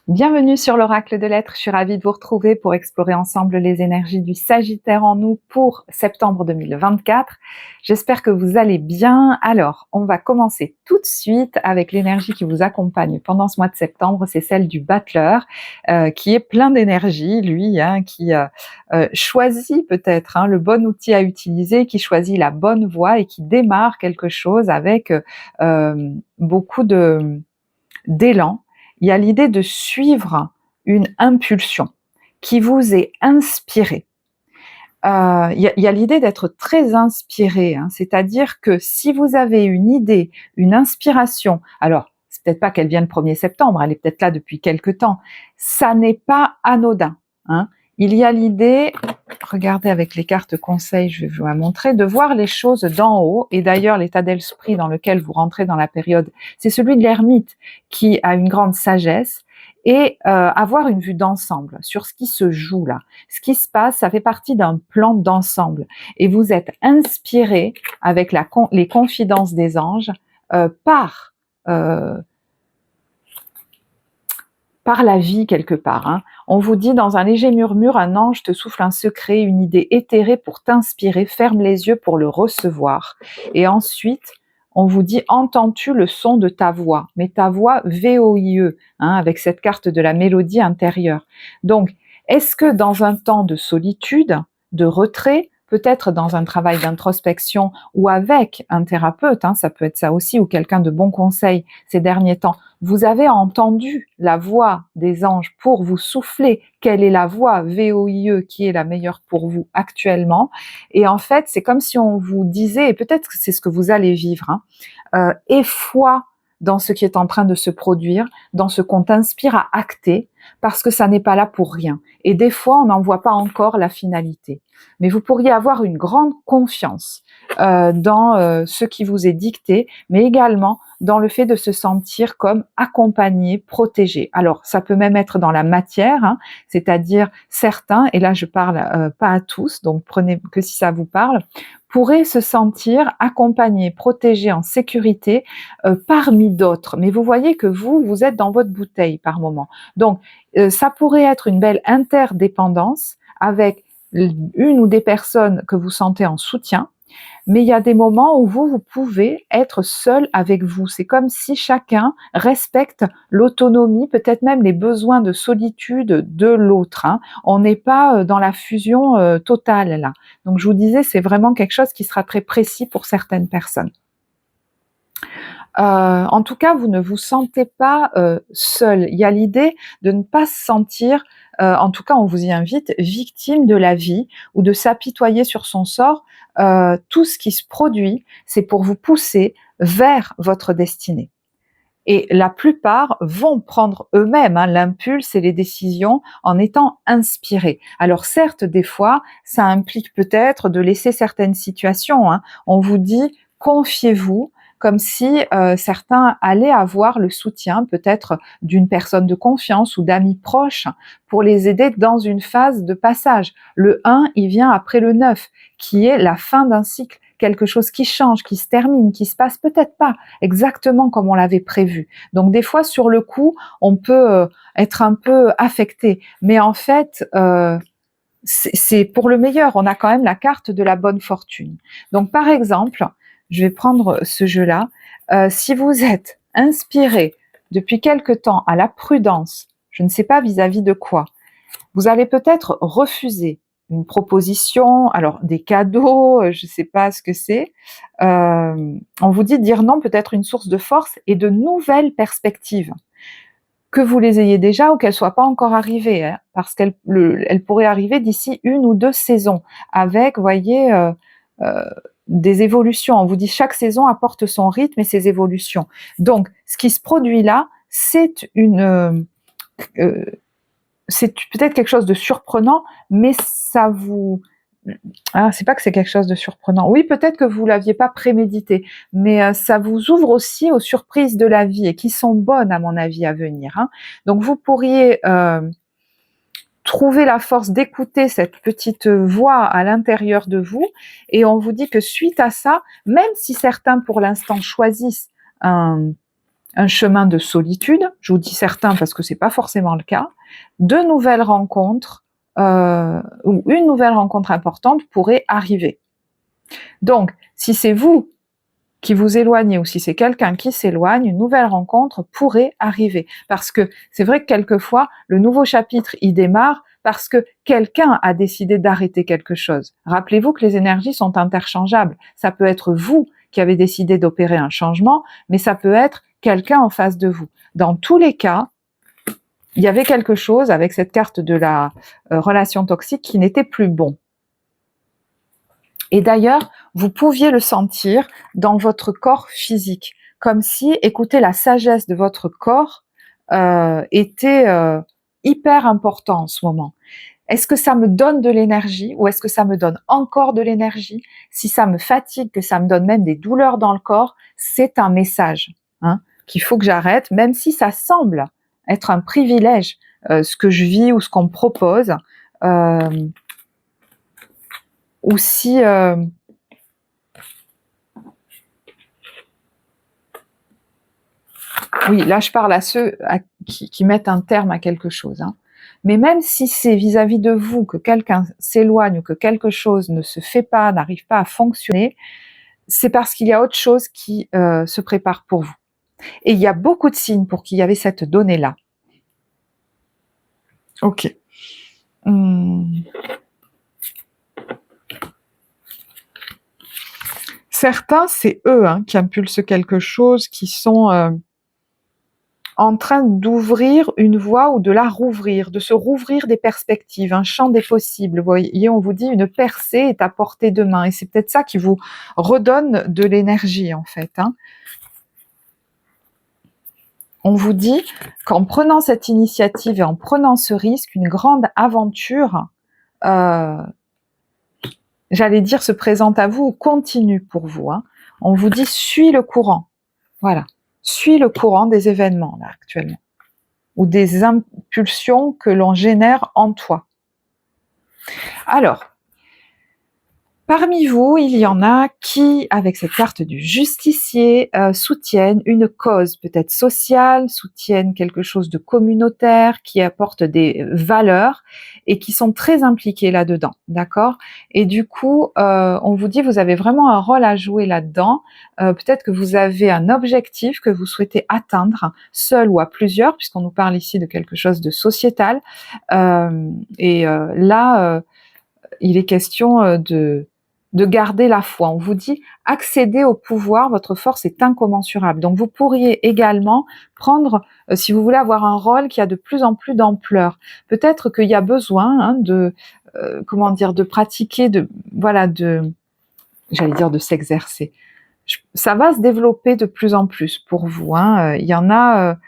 Bienvenue sur l'Oracle de l'Être, je suis ravie de vous retrouver pour explorer ensemble les énergies du Sagittaire en nous pour septembre 2024. J'espère que vous allez bien. Alors, on va commencer tout de suite avec l'énergie qui vous accompagne pendant ce mois de septembre, c'est celle du Battleur, qui est plein d'énergie, lui, qui choisit peut-être le bon outil à utiliser, qui choisit la bonne voie et qui démarre quelque chose avec beaucoup d'élan. Il y a l'idée de suivre une impulsion qui vous est inspirée. Il y a l'idée d'être très inspiré, c'est-à-dire que si vous avez une idée, une inspiration, alors c'est peut-être pas qu'elle vient le 1er septembre, elle est peut-être là depuis quelque temps, ça n'est pas anodin. Il y a l'idée, regardez avec les cartes conseils, je vais vous la montrer, de voir les choses d'en haut, et d'ailleurs l'état d'esprit dans lequel vous rentrez dans la période, c'est celui de l'ermite qui a une grande sagesse, et avoir une vue d'ensemble sur ce qui se joue là. Ce qui se passe, ça fait partie d'un plan d'ensemble, et vous êtes inspiré avec les confidences des anges par la vie quelque part. On vous dit dans un léger murmure, un ange te souffle un secret, une idée éthérée pour t'inspirer, ferme les yeux pour le recevoir. Et ensuite, on vous dit, entends-tu le son de ta voix, mais ta voix VOIE, avec cette carte de la mélodie intérieure. Donc, est-ce que dans un temps de solitude, de retrait, peut-être dans un travail d'introspection ou avec un thérapeute, ça peut être ça aussi, ou quelqu'un de bon conseil ces derniers temps, vous avez entendu la voix des anges pour vous souffler quelle est la voix VOIE qui est la meilleure pour vous actuellement. Et en fait, c'est comme si on vous disait, et peut-être que c'est ce que vous allez vivre, aie foi dans ce qui est en train de se produire, dans ce qu'on t'inspire à acter, parce que ça n'est pas là pour rien. Et des fois, on n'en voit pas encore la finalité. Mais vous pourriez avoir une grande confiance dans ce qui vous est dicté, mais également dans le fait de se sentir comme accompagné, protégé. Alors, ça peut même être dans la matière, c'est-à-dire certains, et là je parle pas à tous, donc prenez que si ça vous parle, pourraient se sentir accompagnés, protégés, en sécurité parmi d'autres. Mais vous voyez que vous êtes dans votre bouteille par moment. Donc, ça pourrait être une belle interdépendance avec une ou des personnes que vous sentez en soutien, mais il y a des moments où vous pouvez être seul avec vous. C'est comme si chacun respecte l'autonomie, peut-être même les besoins de solitude de l'autre. On n'est pas dans la fusion totale là. Donc je vous disais, c'est vraiment quelque chose qui sera très précis pour certaines personnes. En tout cas, vous ne vous sentez pas seul. Il y a l'idée de ne pas se sentir, en tout cas on vous y invite, victime de la vie ou de s'apitoyer sur son sort. Tout ce qui se produit, c'est pour vous pousser vers votre destinée. Et la plupart vont prendre eux-mêmes l'impulse et les décisions en étant inspirés. Alors certes, des fois, ça implique peut-être de laisser certaines situations. On vous dit, confiez-vous, comme si certains allaient avoir le soutien peut-être d'une personne de confiance ou d'amis proches pour les aider dans une phase de passage. Le 1, il vient après le 9, qui est la fin d'un cycle, quelque chose qui change, qui se termine, qui se passe peut-être pas exactement comme on l'avait prévu. Donc des fois, sur le coup, on peut être un peu affecté, mais en fait, c'est pour le meilleur. On a quand même la carte de la bonne fortune. Donc par exemple, je vais prendre ce jeu-là. Si vous êtes inspiré depuis quelque temps à la prudence, je ne sais pas vis-à-vis de quoi, vous allez peut-être refuser une proposition, alors des cadeaux, je ne sais pas ce que c'est. On vous dit dire non peut être une source de force et de nouvelles perspectives. Que vous les ayez déjà ou qu'elles ne soient pas encore arrivées, parce qu'elles pourraient arriver d'ici 1 ou 2 saisons, avec, voyez, des évolutions. On vous dit chaque saison apporte son rythme et ses évolutions. Donc, ce qui se produit là, c'est peut-être quelque chose de surprenant, mais ça vous... c'est pas que c'est quelque chose de surprenant. Oui, peut-être que vous l'aviez pas prémédité, mais ça vous ouvre aussi aux surprises de la vie et qui sont bonnes à mon avis à venir. Donc vous pourriez trouver la force d'écouter cette petite voix à l'intérieur de vous, et on vous dit que suite à ça, même si certains pour l'instant choisissent un un chemin de solitude, je vous dis certains parce que c'est pas forcément le cas, de nouvelles rencontres, ou une nouvelle rencontre importante pourrait arriver. Donc, si c'est vous qui vous éloignez ou si c'est quelqu'un qui s'éloigne, une nouvelle rencontre pourrait arriver. Parce que c'est vrai que quelquefois, le nouveau chapitre, il démarre parce que quelqu'un a décidé d'arrêter quelque chose. Rappelez-vous que les énergies sont interchangeables. Ça peut être vous qui avez décidé d'opérer un changement, mais ça peut être quelqu'un en face de vous. Dans tous les cas, il y avait quelque chose avec cette carte de la relation toxique qui n'était plus bon. Et d'ailleurs, vous pouviez le sentir dans votre corps physique, comme si, écoutez, la sagesse de votre corps était hyper important en ce moment. Est-ce que ça me donne de l'énergie ou est-ce que ça me donne encore de l'énergie? Si ça me fatigue, que ça me donne même des douleurs dans le corps, c'est un message qu'il faut que j'arrête, même si ça semble être un privilège, ce que je vis ou ce qu'on me propose. Ou si oui, là je parle à ceux qui mettent un terme à quelque chose. Mais même si c'est vis-à-vis de vous que quelqu'un s'éloigne ou que quelque chose ne se fait pas, n'arrive pas à fonctionner, c'est parce qu'il y a autre chose qui se prépare pour vous. Et il y a beaucoup de signes pour qu'il y avait cette donnée-là. Ok. Certains, c'est eux qui impulsent quelque chose, qui sont en train d'ouvrir une voie ou de la rouvrir, de se rouvrir des perspectives, un champ des possibles. Vous voyez, on vous dit une percée est à portée de main et c'est peut-être ça qui vous redonne de l'énergie en fait. On vous dit qu'en prenant cette initiative et en prenant ce risque, une grande aventure, j'allais dire, se présente à vous ou continue pour vous. On vous dit, suis le courant. Voilà. Suis le courant des événements, là, actuellement. Ou des impulsions que l'on génère en toi. Alors, parmi vous, il y en a qui, avec cette carte du justicier, soutiennent une cause peut-être sociale, soutiennent quelque chose de communautaire, qui apporte des valeurs et qui sont très impliqués là-dedans, d'accord? Et du coup, on vous dit, vous avez vraiment un rôle à jouer là-dedans. Peut-être que vous avez un objectif que vous souhaitez atteindre, seul ou à plusieurs, puisqu'on nous parle ici de quelque chose de sociétal. Là, il est question de garder la foi. On vous dit, accéder au pouvoir, votre force est incommensurable. Donc vous pourriez également prendre, si vous voulez avoir un rôle qui a de plus en plus d'ampleur. Peut-être qu'il y a besoin de pratiquer, j'allais dire de s'exercer. Ça va se développer de plus en plus pour vous. Il y en a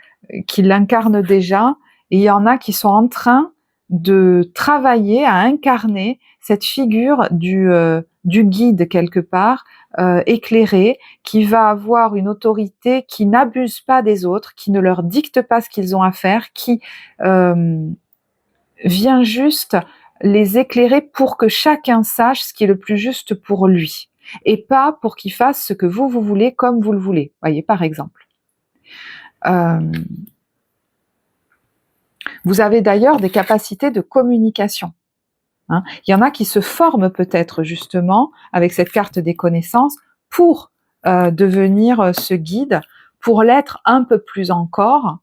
qui l'incarnent déjà et il y en a qui sont en train de travailler à incarner cette figure du guide quelque part, éclairé, qui va avoir une autorité qui n'abuse pas des autres, qui ne leur dicte pas ce qu'ils ont à faire, qui vient juste les éclairer pour que chacun sache ce qui est le plus juste pour lui, et pas pour qu'il fasse ce que vous voulez comme vous le voulez. Voyez, par exemple. Vous avez d'ailleurs des capacités de communication. Il y en a qui se forment peut-être justement avec cette carte des connaissances pour devenir ce guide, pour l'être un peu plus encore,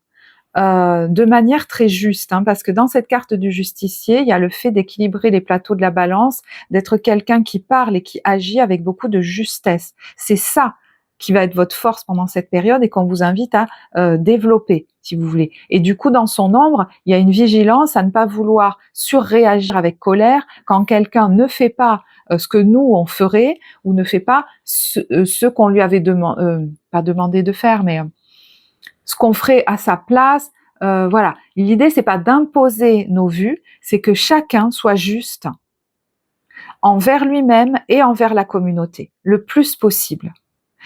de manière très juste, parce que dans cette carte du justicier, il y a le fait d'équilibrer les plateaux de la balance, d'être quelqu'un qui parle et qui agit avec beaucoup de justesse. C'est ça qui va être votre force pendant cette période et qu'on vous invite à développer, si vous voulez. Et du coup, dans son ombre, il y a une vigilance à ne pas vouloir surréagir avec colère quand quelqu'un ne fait pas ce que nous, on ferait, ou ne fait pas ce qu'on lui avait pas demandé de faire, mais ce qu'on ferait à sa place. Voilà. L'idée, c'est pas d'imposer nos vues, c'est que chacun soit juste envers lui-même et envers la communauté, le plus possible.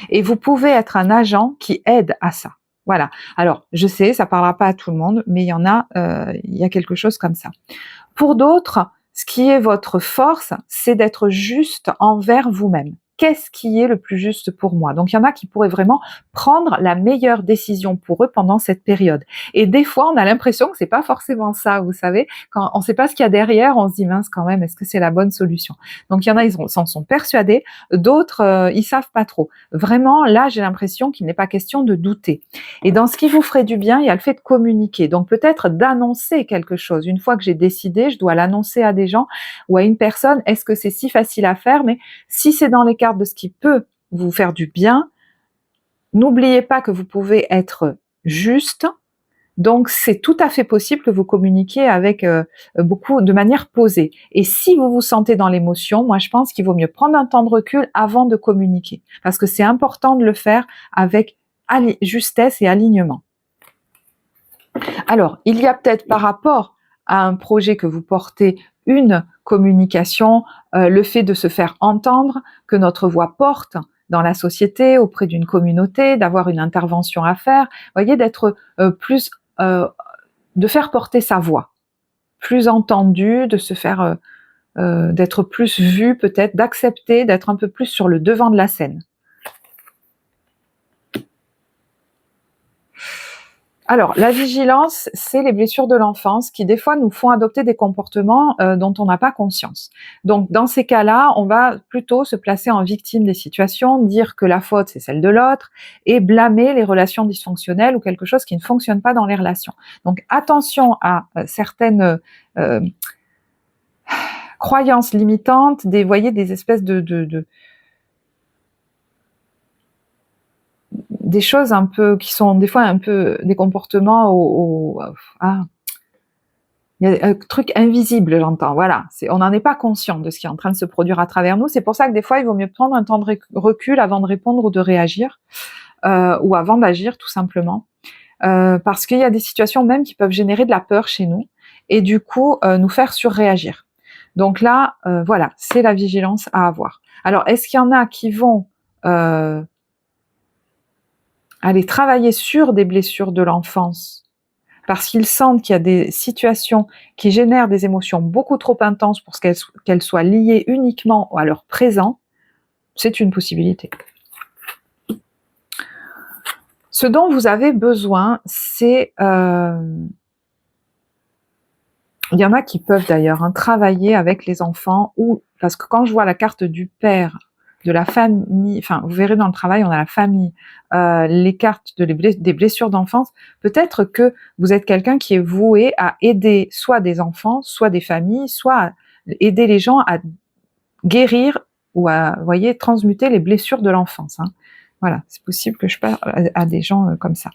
Et vous pouvez être un agent qui aide à ça. Voilà. Alors, je sais, ça parlera pas à tout le monde, mais il y a quelque chose comme ça. Pour d'autres, ce qui est votre force, c'est d'être juste envers vous-même. qu'est-ce qui est le plus juste pour moi. Donc il y en a qui pourraient vraiment prendre la meilleure décision pour eux pendant cette période. Et des fois, on a l'impression que c'est pas forcément ça, vous savez, quand on sait pas ce qu'il y a derrière, on se dit mince quand même, est-ce que c'est la bonne solution? Donc il y en a, ils s'en sont persuadés, d'autres, ils savent pas trop. Vraiment, là, j'ai l'impression qu'il n'est pas question de douter. Et dans ce qui vous ferait du bien, il y a le fait de communiquer. Donc peut-être d'annoncer quelque chose. Une fois que j'ai décidé, je dois l'annoncer à des gens ou à une personne. Est-ce que c'est si facile à faire? Mais si c'est dans les cartes de ce qui peut vous faire du bien, n'oubliez pas que vous pouvez être juste. Donc c'est tout à fait possible que vous communiquiez avec beaucoup de manière posée. Et si vous vous sentez dans l'émotion, moi je pense qu'il vaut mieux prendre un temps de recul avant de communiquer, parce que c'est important de le faire avec justesse et alignement. Alors, il y a peut-être par rapport à un projet que vous portez une communication, le fait de se faire entendre, que notre voix porte dans la société, auprès d'une communauté, d'avoir une intervention à faire, voyez, d'être plus, de faire porter sa voix, plus entendue, de se faire, d'être plus vu peut-être, d'accepter, d'être un peu plus sur le devant de la scène. Alors, la vigilance, c'est les blessures de l'enfance qui, des fois, nous font adopter des comportements dont on n'a pas conscience. Donc, dans ces cas-là, on va plutôt se placer en victime des situations, dire que la faute, c'est celle de l'autre, et blâmer les relations dysfonctionnelles ou quelque chose qui ne fonctionne pas dans les relations. Donc, attention à certaines croyances limitantes, voyez, des espèces des choses un peu qui sont des fois un peu des comportements il y a un truc invisible, j'entends, voilà, on n'en est pas conscient de ce qui est en train de se produire à travers nous. C'est pour ça que des fois il vaut mieux prendre un temps de recul avant de répondre ou de réagir, ou avant d'agir tout simplement, parce qu'il y a des situations même qui peuvent générer de la peur chez nous et du coup nous faire surréagir. Donc là, voilà, c'est la vigilance à avoir. Alors, est-ce qu'il y en a qui vont aller travailler sur des blessures de l'enfance parce qu'ils sentent qu'il y a des situations qui génèrent des émotions beaucoup trop intenses pour qu'elles soient liées uniquement à leur présent? C'est une possibilité. Ce dont vous avez besoin, c'est... il y en a qui peuvent d'ailleurs travailler avec les enfants, parce que quand je vois la carte du père, de la famille, enfin vous verrez dans le travail, on a la famille, les cartes des blessures d'enfance, peut-être que vous êtes quelqu'un qui est voué à aider soit des enfants, soit des familles, soit à aider les gens à guérir ou à, vous voyez, transmuter les blessures de l'enfance. Hein. Voilà, c'est possible que je parle à des gens comme ça.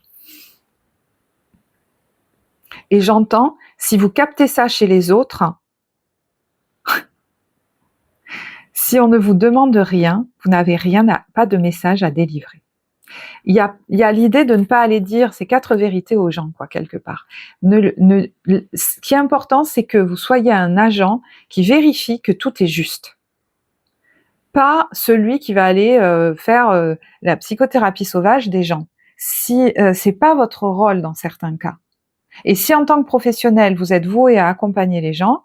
Et j'entends, si vous captez ça chez les autres, si on ne vous demande rien, vous n'avez pas de message à délivrer. Il y a l'idée de ne pas aller dire ces 4 vérités aux gens, quoi, quelque part. Ce qui est important, c'est que vous soyez un agent qui vérifie que tout est juste. Pas celui qui va aller faire la psychothérapie sauvage des gens. Si c'est pas votre rôle dans certains cas. Et si en tant que professionnel, vous êtes voué à accompagner les gens,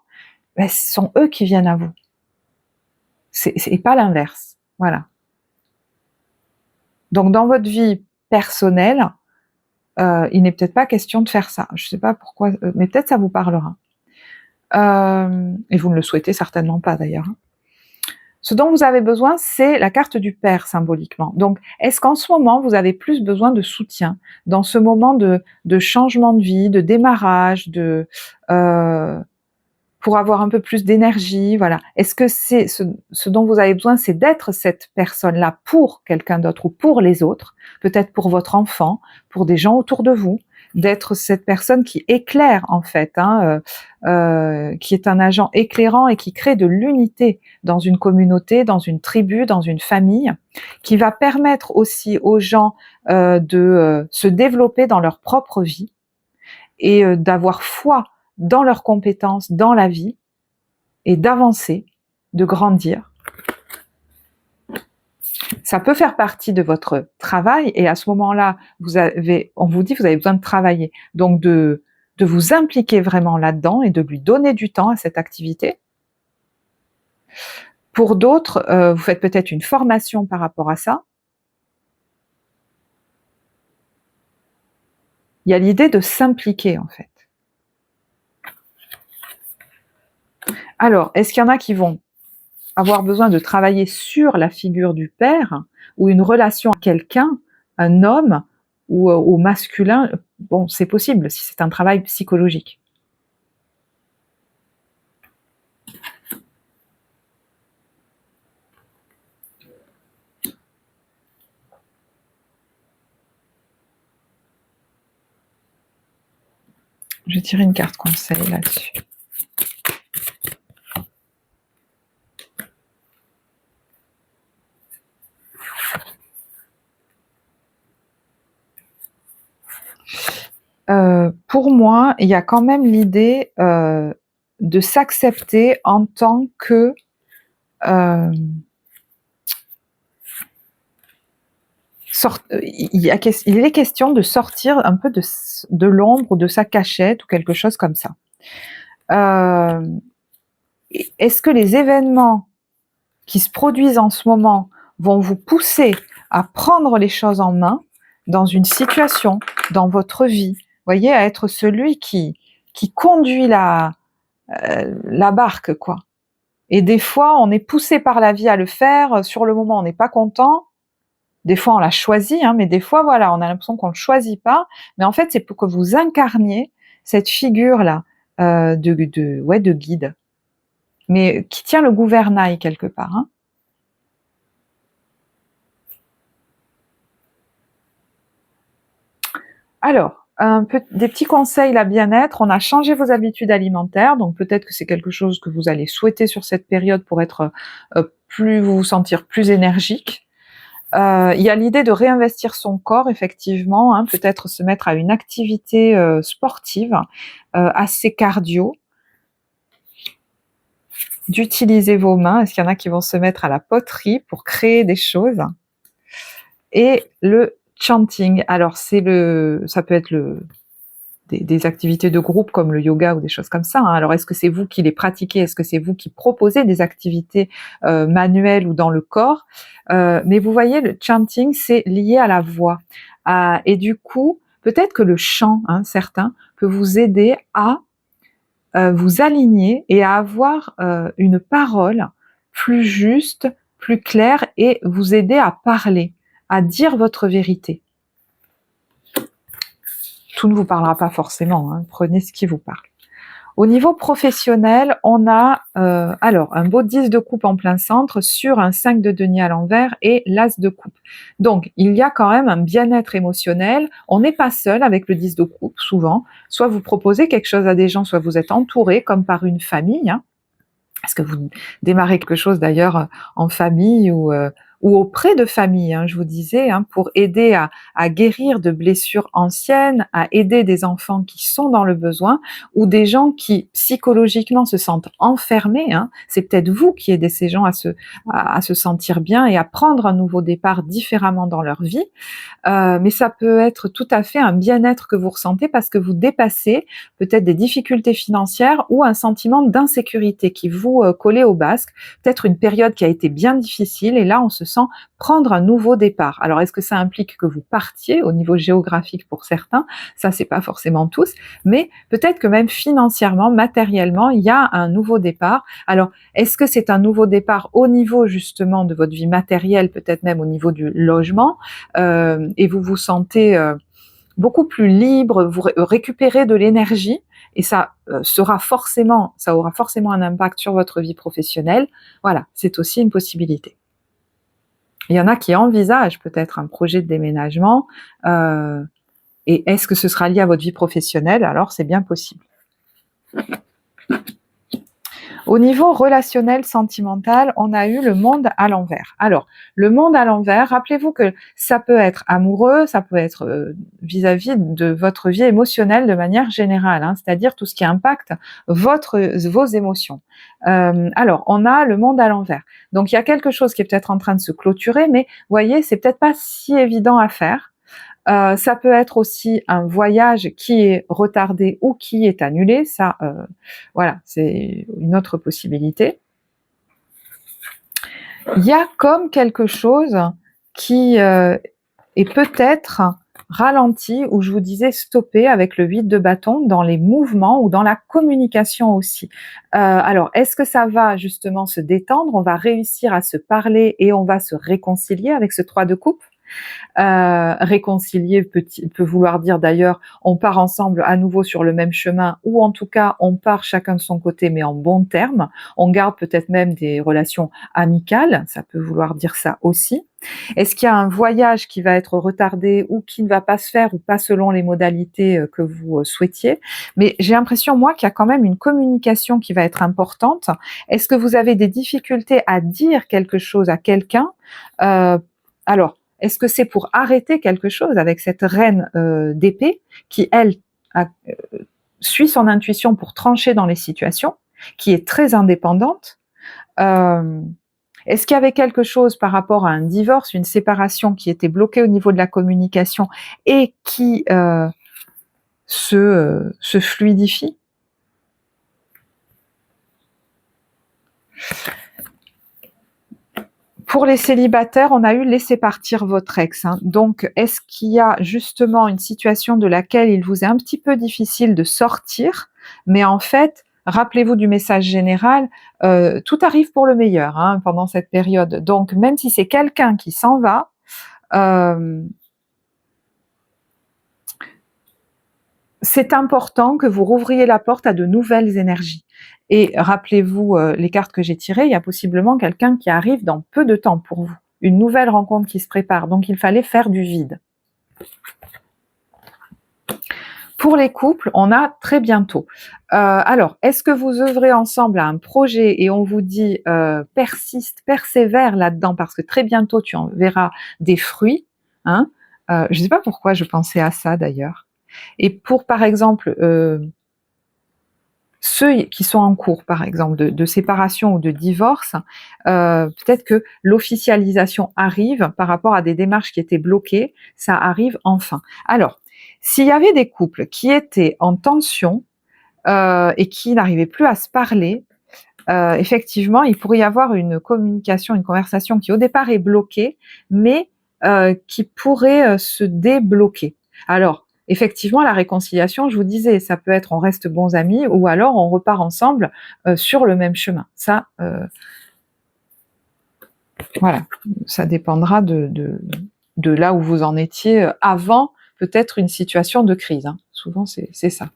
ben, ce sont eux qui viennent à vous. C'est pas l'inverse. Voilà. Donc dans votre vie personnelle, il n'est peut-être pas question de faire ça. Je ne sais pas pourquoi, mais peut-être ça vous parlera. Et vous ne le souhaitez certainement pas d'ailleurs. Ce dont vous avez besoin, c'est la carte du père symboliquement. Donc, est-ce qu'en ce moment, vous avez plus besoin de soutien dans ce moment de changement de vie, de démarrage, pour avoir un peu plus d'énergie, voilà. Est-ce que c'est ce dont vous avez besoin, c'est d'être cette personne-là pour quelqu'un d'autre ou pour les autres, peut-être pour votre enfant, pour des gens autour de vous, d'être cette personne qui éclaire en fait, qui est un agent éclairant et qui crée de l'unité dans une communauté, dans une tribu, dans une famille, qui va permettre aussi aux gens de se développer dans leur propre vie et d'avoir foi dans leurs compétences, dans la vie, et d'avancer, de grandir. Ça peut faire partie de votre travail, et à ce moment-là, on vous dit que vous avez besoin de travailler. Donc de vous impliquer vraiment là-dedans et de lui donner du temps à cette activité Pour d'autres, vous faites peut-être une formation par rapport à ça. Il y a l'idée de s'impliquer, en fait. Alors, est-ce qu'il y en a qui vont avoir besoin de travailler sur la figure du père ou une relation à quelqu'un, un homme ou au masculin? Bon, c'est possible si c'est un travail psychologique. Je vais tirer une carte conseil là-dessus. Pour moi, il y a quand même l'idée de s'accepter en tant que il est question de sortir un peu de l'ombre, de sa cachette ou quelque chose comme ça. Est-ce que les événements qui se produisent en ce moment vont vous pousser à prendre les choses en main dans une situation, dans votre vie, voyez, à être celui qui conduit la barque, quoi. Et des fois, on est poussé par la vie à le faire. Sur le moment, on n'est pas content. Des fois, on l'a choisi, hein, mais des fois, voilà, on a l'impression qu'on ne le choisit pas. Mais en fait, c'est pour que vous incarniez cette figure-là de guide, mais qui tient le gouvernail quelque part. Hein. Alors, des petits conseils à bien-être. On a changé vos habitudes alimentaires, donc peut-être que c'est quelque chose que vous allez souhaiter sur cette période pour être vous sentir plus énergique. Il y a l'idée de réinvestir son corps, effectivement, hein, peut-être se mettre à une activité sportive assez cardio, d'utiliser vos mains. Est-ce qu'il y en a qui vont se mettre à la poterie pour créer des choses? Et le chanting, alors ça peut être des activités de groupe comme le yoga ou des choses comme ça. Hein. Alors, est-ce que c'est vous qui les pratiquez? Est-ce que c'est vous qui proposez des activités manuelles ou dans le corps? Mais vous voyez, le chanting, c'est lié à la voix. Et du coup, peut-être que le chant, hein, certains, peut vous aider à vous aligner et à avoir une parole plus juste, plus claire et vous aider à parler, à dire votre vérité. Tout ne vous parlera pas forcément, hein, prenez ce qui vous parle. Au niveau professionnel, on a alors un beau 10 de coupe en plein centre sur un 5 de denier à l'envers et l'as de coupe. Donc, il y a quand même un bien-être émotionnel. On n'est pas seul avec le 10 de coupe, souvent. Soit vous proposez quelque chose à des gens, soit vous êtes entouré, comme par une famille. Hein. Est-ce que vous démarrez quelque chose d'ailleurs en famille ou auprès de famille, hein, je vous disais, hein, pour aider à guérir de blessures anciennes, à aider des enfants qui sont dans le besoin ou des gens qui psychologiquement se sentent enfermés. Hein. C'est peut-être vous qui aidez ces gens à se sentir bien et à prendre un nouveau départ différemment dans leur vie. Mais ça peut être tout à fait un bien-être que vous ressentez parce que vous dépassez peut-être des difficultés financières ou un sentiment d'insécurité qui vous collait au basque, peut-être une période qui a été bien difficile et là on se sent prendre un nouveau départ. Alors est-ce que ça implique que vous partiez au niveau géographique pour certains? Ça c'est pas forcément tous, mais peut-être que même financièrement, matériellement, il y a un nouveau départ. Alors est-ce que c'est un nouveau départ au niveau justement de votre vie matérielle, peut-être même au niveau du logement, et vous vous sentez beaucoup plus libre, vous récupérez de l'énergie et ça aura forcément un impact sur votre vie professionnelle. Voilà, c'est aussi une possibilité. Il y en a qui envisagent peut-être un projet de déménagement et est-ce que ce sera lié à votre vie professionnelle? Alors c'est bien possible. Au niveau relationnel, sentimental, on a eu le monde à l'envers. Alors, le monde à l'envers, rappelez-vous que ça peut être amoureux, ça peut être vis-à-vis de votre vie émotionnelle de manière générale, hein, c'est-à-dire tout ce qui impacte vos émotions. Alors, on a le monde à l'envers. Donc, il y a quelque chose qui est peut-être en train de se clôturer, mais voyez, c'est peut-être pas si évident à faire. Ça peut être aussi un voyage qui est retardé ou qui est annulé, ça, voilà, c'est une autre possibilité. Il y a comme quelque chose qui est peut-être ralenti, où je vous disais stopper avec le 8 de bâton dans les mouvements ou dans la communication aussi. Alors, est-ce que ça va justement se détendre? On va réussir à se parler et on va se réconcilier avec ce 3 de coupe? Réconcilier peut vouloir dire d'ailleurs on part ensemble à nouveau sur le même chemin, ou en tout cas on part chacun de son côté mais en bons termes. On garde peut-être même des relations amicales, ça peut vouloir dire ça aussi. Est-ce qu'il y a un voyage qui va être retardé ou qui ne va pas se faire ou pas selon les modalités que vous souhaitiez? Mais j'ai l'impression, moi, qu'il y a quand même une communication qui va être importante. Est-ce que vous avez des difficultés à dire quelque chose à quelqu'un? Alors, est-ce que c'est pour arrêter quelque chose avec cette reine d'épée qui, elle, suit son intuition pour trancher dans les situations, qui est très indépendante? Est-ce qu'il y avait quelque chose par rapport à un divorce, une séparation qui était bloquée au niveau de la communication et qui se fluidifie? Pour les célibataires, on a eu laisser partir votre ex. Donc, est-ce qu'il y a justement une situation de laquelle il vous est un petit peu difficile de sortir, mais en fait, rappelez-vous du message général, tout arrive pour le meilleur pendant cette période. Donc, même si c'est quelqu'un qui s'en va, c'est important que vous rouvriez la porte à de nouvelles énergies. Et rappelez-vous les cartes que j'ai tirées, il y a possiblement quelqu'un qui arrive dans peu de temps pour vous. Une nouvelle rencontre qui se prépare. Donc il fallait faire du vide. Pour les couples, on a très bientôt. Alors, est-ce que vous œuvrez ensemble à un projet et on vous dit persiste, persévère là-dedans parce que très bientôt tu en verras des fruits, je ne sais pas pourquoi je pensais à ça d'ailleurs. Et pour, par exemple, ceux qui sont en cours, par exemple, de séparation ou de divorce, peut-être que l'officialisation arrive par rapport à des démarches qui étaient bloquées, ça arrive enfin. Alors, s'il y avait des couples qui étaient en tension et qui n'arrivaient plus à se parler, effectivement, il pourrait y avoir une communication, une conversation qui au départ est bloquée, mais qui pourrait se débloquer. Alors, effectivement, la réconciliation, je vous disais, ça peut être on reste bons amis ou alors on repart ensemble sur le même chemin. Ça, voilà, ça dépendra de là où vous en étiez avant peut-être une situation de crise. Souvent, c'est ça.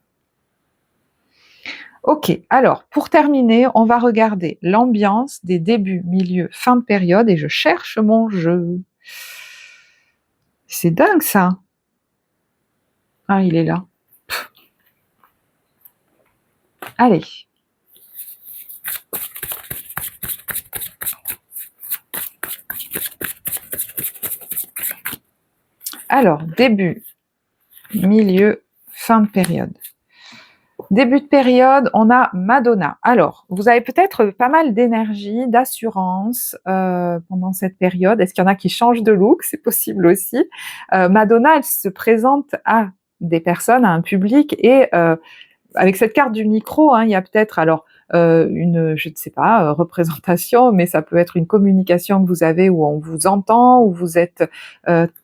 Ok, alors pour terminer, on va regarder l'ambiance des débuts, milieu, fin de période et je cherche mon jeu. C'est dingue ça. Ah, il est là. Pff. Allez. Alors, début, milieu, fin de période. Début de période, on a Madonna. Alors, vous avez peut-être pas mal d'énergie, d'assurance pendant cette période. Est-ce qu'il y en a qui changent de look? C'est possible aussi. Madonna, elle se présente à des personnes, à un public, et avec cette carte du micro, il y a peut-être alors une, je ne sais pas, représentation, mais ça peut être une communication que vous avez où on vous entend, où vous êtes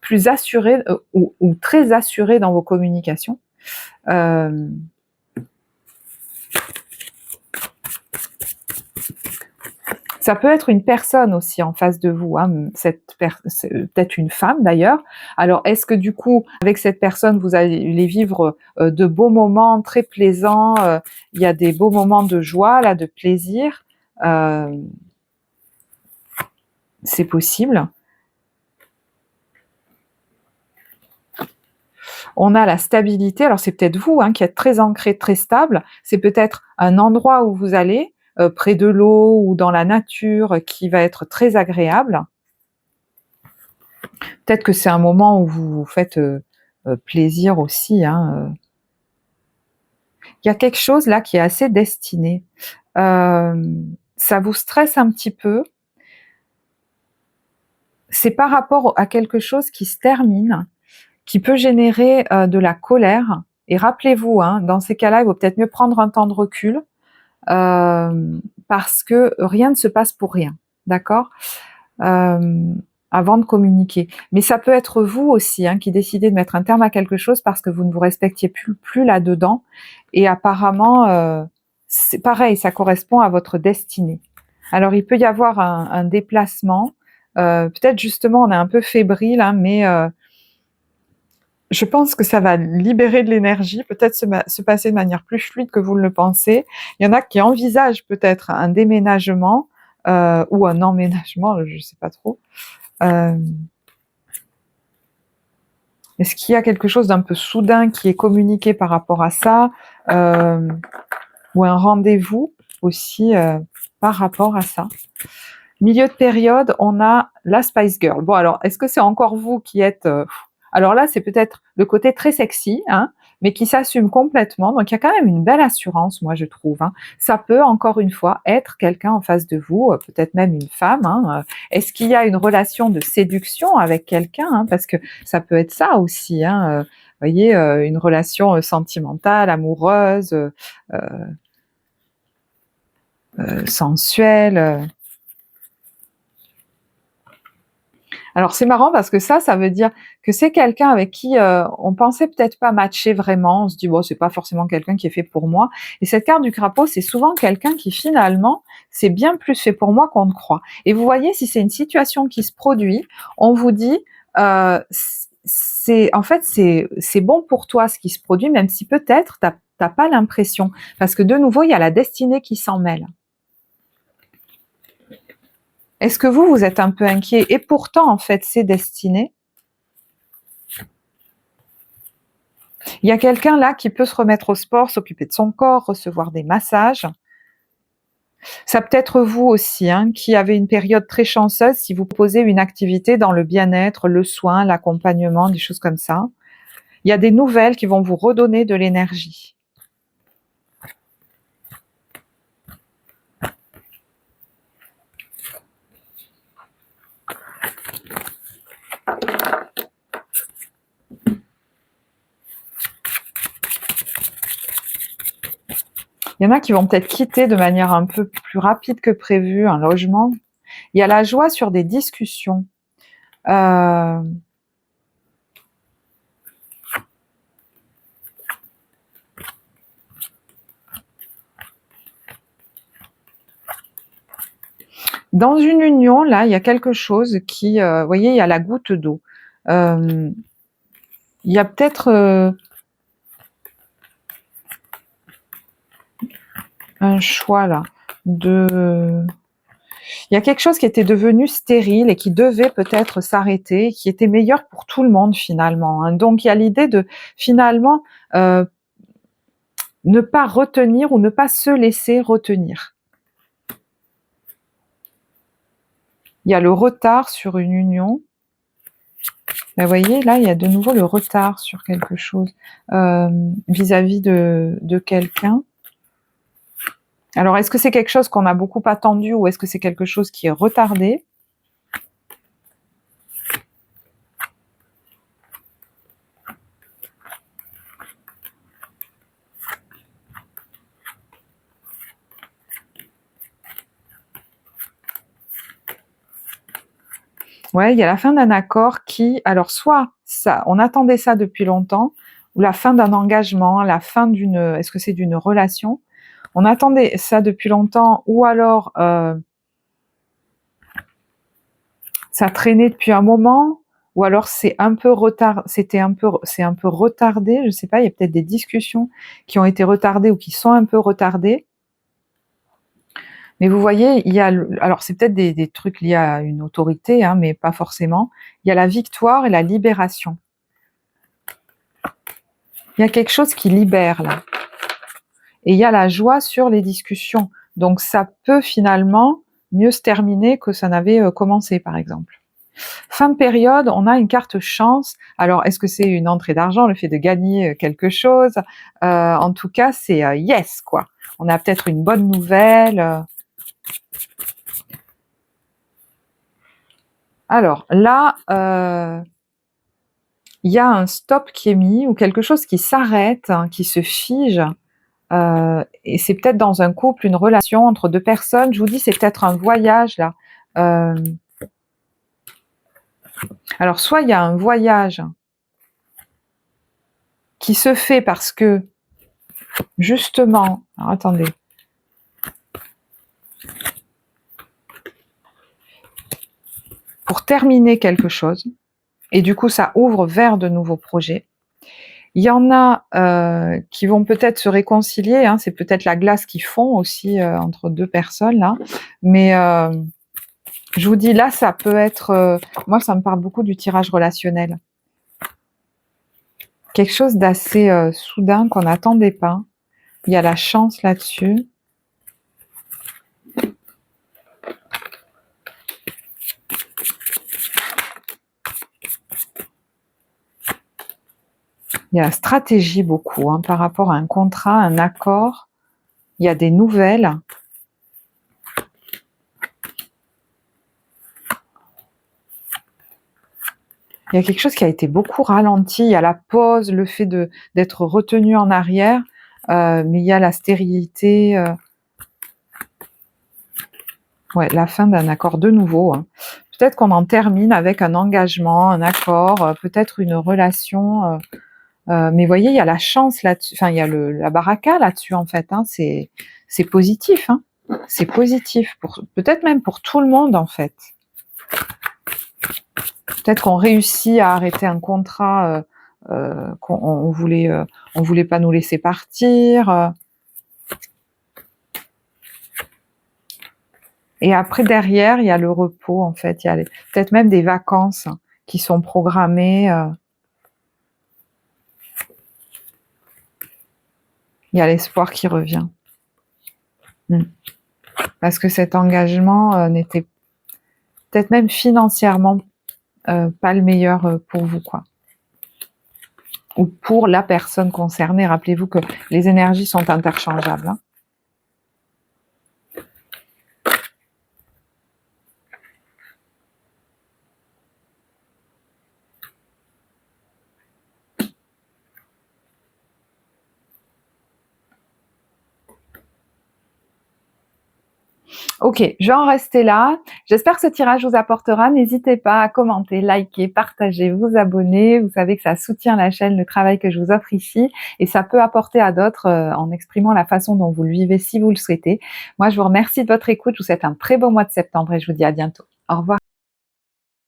plus assuré ou très assuré dans vos communications. Ça peut être une personne aussi en face de vous, c'est peut-être une femme d'ailleurs. Alors, est-ce que du coup, avec cette personne, vous allez vivre de beaux moments très plaisants, il y a des beaux moments de joie, là, de plaisir, c'est possible. On a la stabilité, alors c'est peut-être vous qui êtes très ancré, très stable, c'est peut-être un endroit où vous allez, près de l'eau ou dans la nature, qui va être très agréable. Peut-être que c'est un moment où vous vous faites plaisir aussi. Il y a quelque chose là qui est assez destiné. Ça vous stresse un petit peu. C'est par rapport à quelque chose qui se termine, qui peut générer de la colère. Et rappelez-vous, dans ces cas-là, il vaut peut-être mieux prendre un temps de recul parce que rien ne se passe pour rien. D'accord ? avant de communiquer. Mais ça peut être vous aussi hein, qui décidez de mettre un terme à quelque chose parce que vous ne vous respectiez plus là-dedans. Et apparemment, c'est pareil, ça correspond à votre destinée. Alors il peut y avoir un déplacement. Peut-être justement on est un peu fébrile, hein, mais je pense que ça va libérer de l'énergie, peut-être se passer de manière plus fluide que vous ne le pensez. Il y en a qui envisagent peut-être un déménagement ou un emménagement, je ne sais pas trop. Est-ce qu'il y a quelque chose d'un peu soudain qui est communiqué par rapport à ça ou un rendez-vous aussi par rapport à ça? Milieu de période, on a la Spice Girl. Bon alors, est-ce que c'est encore vous qui êtes... alors là, c'est peut-être le côté très sexy, hein, mais qui s'assume complètement. Donc il y a quand même une belle assurance, moi je trouve. Hein. Ça peut, encore une fois, être quelqu'un en face de vous, peut-être même une femme. Hein. Est-ce qu'il y a une relation de séduction avec quelqu'un hein, parce que ça peut être ça aussi. Hein. Vous voyez, une relation sentimentale, amoureuse, sensuelle. Alors c'est marrant parce que ça veut dire que c'est quelqu'un avec qui on pensait peut-être pas matcher vraiment. On se dit bon, c'est pas forcément quelqu'un qui est fait pour moi. Et cette carte du crapaud, c'est souvent quelqu'un qui finalement c'est bien plus fait pour moi qu'on ne croit. Et vous voyez, si c'est une situation qui se produit, on vous dit c'est en fait c'est bon pour toi ce qui se produit, même si peut-être t'as pas l'impression, parce que de nouveau il y a la destinée qui s'en mêle. Est-ce que vous êtes un peu inquiet? Et pourtant, en fait, c'est destiné. Il y a quelqu'un là qui peut se remettre au sport, s'occuper de son corps, recevoir des massages. Ça peut être vous aussi, hein, qui avez une période très chanceuse si vous posez une activité dans le bien-être, le soin, l'accompagnement, des choses comme ça. Il y a des nouvelles qui vont vous redonner de l'énergie. Il y en a qui vont peut-être quitter de manière un peu plus rapide que prévu un logement. Il y a la joie sur des discussions. Dans une union, là, il y a quelque chose qui... vous voyez, il y a la goutte d'eau. Il y a peut-être un choix, là, de... Il y a quelque chose qui était devenu stérile et qui devait peut-être s'arrêter, qui était meilleur pour tout le monde, finalement. Hein. Donc, il y a l'idée de, finalement, ne pas retenir ou ne pas se laisser retenir. Il y a le retard sur une union. Vous voyez, là, il y a de nouveau le retard sur quelque chose vis-à-vis de quelqu'un. Alors, est-ce que c'est quelque chose qu'on a beaucoup attendu ou est-ce que c'est quelque chose qui est retardé? Ouais, il y a la fin d'un accord qui, alors soit ça, on attendait ça depuis longtemps, ou la fin d'un engagement, la fin d'une, est-ce que c'est d'une relation? On attendait ça depuis longtemps, ou alors ça traînait depuis un moment, ou alors c'est un peu c'est un peu retardé, je sais pas, il y a peut-être des discussions qui ont été retardées ou qui sont un peu retardées. Mais vous voyez, il y a, alors c'est peut-être des trucs liés à une autorité, hein, mais pas forcément. Il y a la victoire et la libération. Il y a quelque chose qui libère là. Et il y a la joie sur les discussions. Donc ça peut finalement mieux se terminer que ça n'avait commencé, par exemple. Fin de période, on a une carte chance. Alors, est-ce que c'est une entrée d'argent, le fait de gagner quelque chose? En tout cas, c'est yes, quoi. On a peut-être une bonne nouvelle. Alors là, il y a un stop qui est mis ou quelque chose qui s'arrête, hein, qui se fige. Et c'est peut-être dans un couple, une relation entre deux personnes. Je vous dis, c'est peut-être un voyage là. Alors, soit il y a un voyage qui se fait parce que, justement, alors attendez, pour terminer quelque chose, et du coup ça ouvre vers de nouveaux projets. Il y en a qui vont peut-être se réconcilier, hein, c'est peut-être la glace qui fond aussi entre deux personnes là, mais je vous dis là ça peut être, moi ça me parle beaucoup du tirage relationnel. Quelque chose d'assez soudain qu'on n'attendait pas. Il y a la chance là-dessus. Il y a la stratégie beaucoup, hein, par rapport à un contrat, un accord. Il y a des nouvelles. Il y a quelque chose qui a été beaucoup ralenti. Il y a la pause, le fait d'être retenu en arrière, mais il y a la stérilité. Ouais, la fin d'un accord de nouveau. Hein. Peut-être qu'on en termine avec un engagement, un accord, peut-être une relation. Mais vous voyez, il y a la chance là-dessus. Enfin, il y a la baraka là-dessus en fait. Hein. C'est positif. Hein. C'est positif peut-être même pour tout le monde en fait. Peut-être qu'on réussit à arrêter un contrat qu'on voulait pas nous laisser partir. Et après, derrière, il y a le repos, en fait. Il y a peut-être même des vacances qui sont programmées. Il y a l'espoir qui revient. Parce que cet engagement n'était peut-être même financièrement pas le meilleur pour vous, quoi. Ou pour la personne concernée. Rappelez-vous que les énergies sont interchangeables. Hein. Ok, je vais en rester là. J'espère que ce tirage vous apportera. N'hésitez pas à commenter, liker, partager, vous abonner. Vous savez que ça soutient la chaîne, le travail que je vous offre ici. Et ça peut apporter à d'autres en exprimant la façon dont vous le vivez si vous le souhaitez. Moi, je vous remercie de votre écoute. Je vous souhaite un très beau mois de septembre et je vous dis à bientôt. Au revoir.